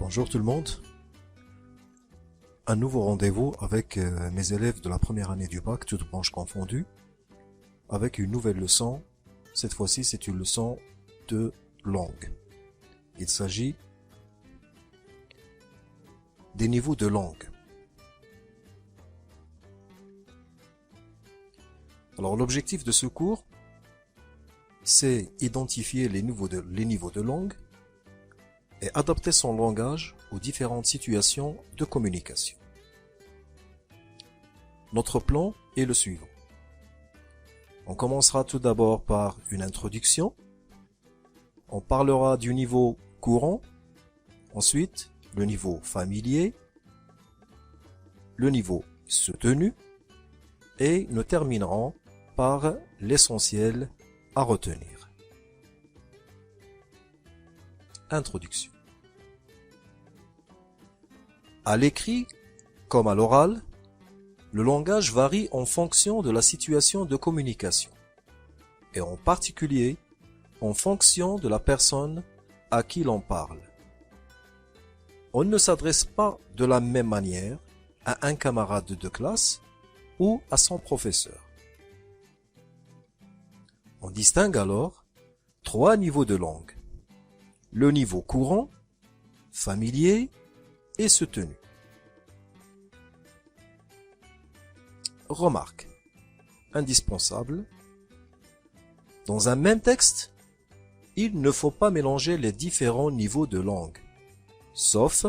Bonjour tout le monde. Un nouveau rendez-vous avec mes élèves de la première année du bac, toutes branches confondues, avec une nouvelle leçon. Cette fois-ci, c'est une leçon de langue. Il s'agit des niveaux de langue. Alors, l'objectif de ce cours, c'est identifier les niveaux de langue et adapter son langage aux différentes situations de communication. Notre plan est le suivant. On commencera tout d'abord par une introduction. On parlera du niveau courant, ensuite le niveau familier, le niveau soutenu, et nous terminerons par l'essentiel à retenir. Introduction. À l'écrit, comme à l'oral, le langage varie en fonction de la situation de communication, et en particulier en fonction de la personne à qui l'on parle. On ne s'adresse pas de la même manière à un camarade de classe ou à son professeur. On distingue alors trois niveaux de langue. Le niveau courant, familier et soutenu. Remarque indispensable. Dans un même texte, il ne faut pas mélanger les différents niveaux de langue, sauf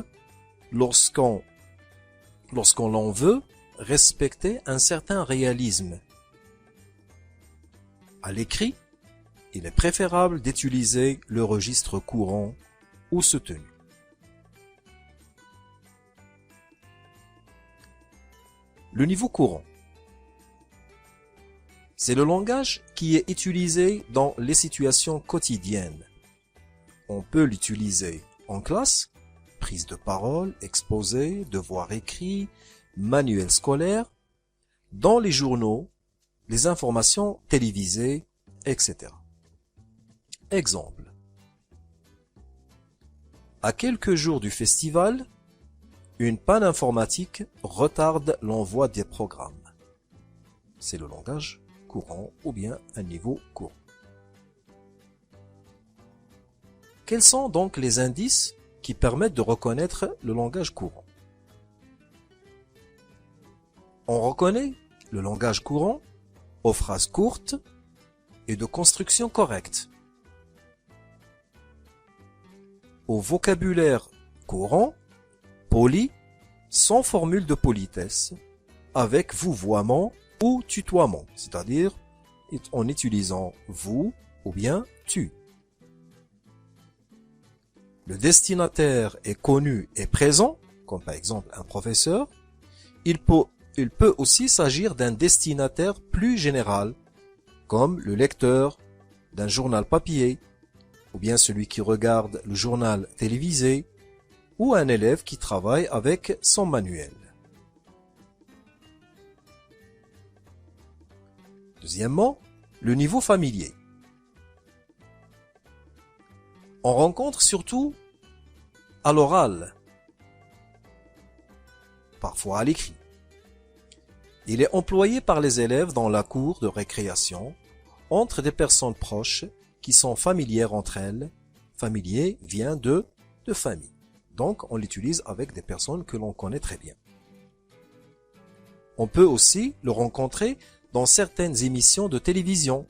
lorsqu'on l'en veut respecter un certain réalisme. À l'écrit, il est préférable d'utiliser le registre courant ou soutenu. Le niveau courant. C'est le langage qui est utilisé dans les situations quotidiennes. On peut l'utiliser en classe, prise de parole, exposé, devoir écrit, manuel scolaire, dans les journaux, les informations télévisées, etc. Exemple. À quelques jours du festival, une panne informatique retarde l'envoi des programmes. C'est le langage courant ou bien un niveau courant. Quels sont donc les indices qui permettent de reconnaître le langage courant? On reconnaît le langage courant aux phrases courtes et de construction correcte, au vocabulaire courant, poli, sans formule de politesse, avec vouvoiement ou tutoiement, c'est-à-dire en utilisant vous ou bien tu. Le destinataire est connu et présent, comme par exemple un professeur. Il peut aussi s'agir d'un destinataire plus général, comme le lecteur d'un journal papier, ou bien celui qui regarde le journal télévisé, ou un élève qui travaille avec son manuel. Deuxièmement, le niveau familier. On rencontre surtout à l'oral, parfois à l'écrit. Il est employé par les élèves dans la cour de récréation, entre des personnes proches qui sont familières entre elles. Familier vient de famille. Donc, on l'utilise avec des personnes que l'on connaît très bien. On peut aussi le rencontrer dans certaines émissions de télévision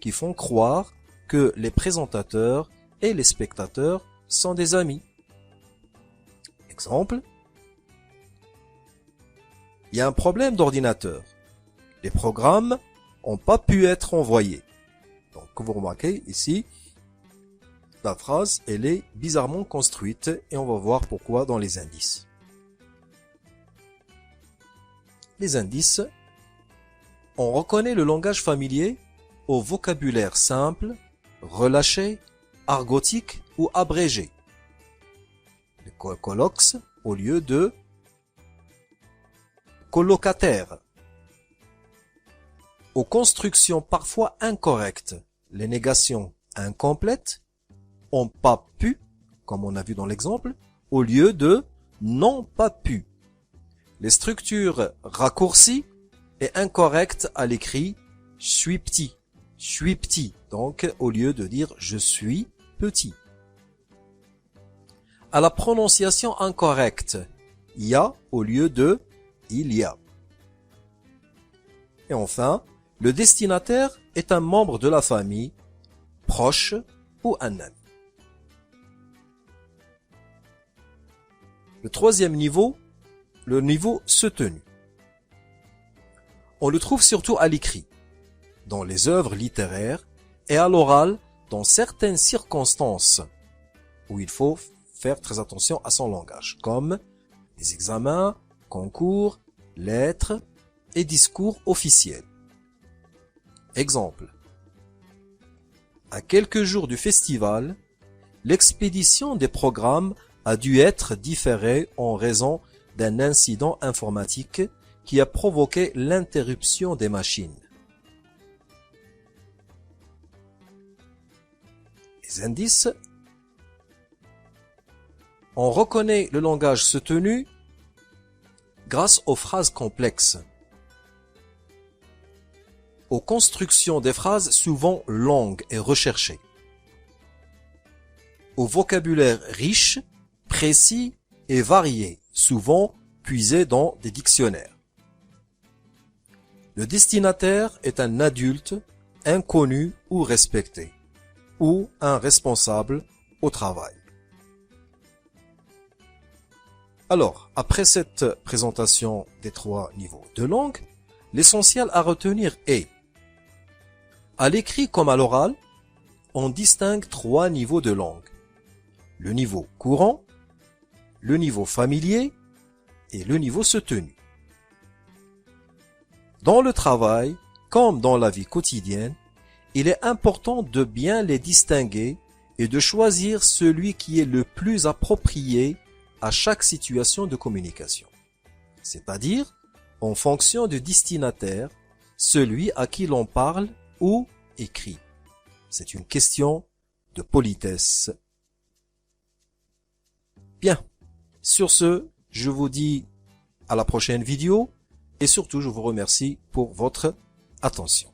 qui font croire que les présentateurs et les spectateurs sont des amis. Exemple. Il y a un problème d'ordinateur. Les programmes n'ont pas pu être envoyés. Donc, comme vous remarquez ici, la phrase, elle est bizarrement construite et on va voir pourquoi dans les indices. Les indices. On reconnaît le langage familier au vocabulaire simple, relâché, argotique ou abrégé. Les colloques au lieu de colocataire. Aux constructions parfois incorrectes, les négations incomplètes, ont pas pu, comme on a vu dans l'exemple, au lieu de n'ont pas pu. Les structures raccourcies et incorrectes à l'écrit je suis petit, donc au lieu de dire je suis petit. À la prononciation incorrecte, y a au lieu de il y a. Et enfin, le destinataire est un membre de la famille, proche ou un ami. Le troisième niveau, le niveau soutenu. On le trouve surtout à l'écrit, dans les œuvres littéraires et à l'oral dans certaines circonstances où il faut faire très attention à son langage, comme les examens, concours, lettres et discours officiels. Exemple. À quelques jours du festival, l'expédition des programmes a dû être différée en raison d'un incident informatique qui a provoqué l'interruption des machines. Les indices. On reconnaît le langage soutenu grâce aux phrases complexes, aux constructions des phrases souvent longues et recherchées, au vocabulaire riche, précis et varié, souvent puisé dans des dictionnaires. Le destinataire est un adulte, inconnu ou respecté, ou un responsable au travail. Alors, après cette présentation des 3 niveaux de langue, l'essentiel à retenir est: à l'écrit comme à l'oral, on distingue 3 niveaux de langue. Le niveau courant, le niveau familier et le niveau soutenu. Dans le travail, comme dans la vie quotidienne, il est important de bien les distinguer et de choisir celui qui est le plus approprié à chaque situation de communication. C'est-à-dire, en fonction du destinataire, celui à qui l'on parle ou écrit. C'est une question de politesse. Bien. Sur ce, je vous dis à la prochaine vidéo et surtout, je vous remercie pour votre attention.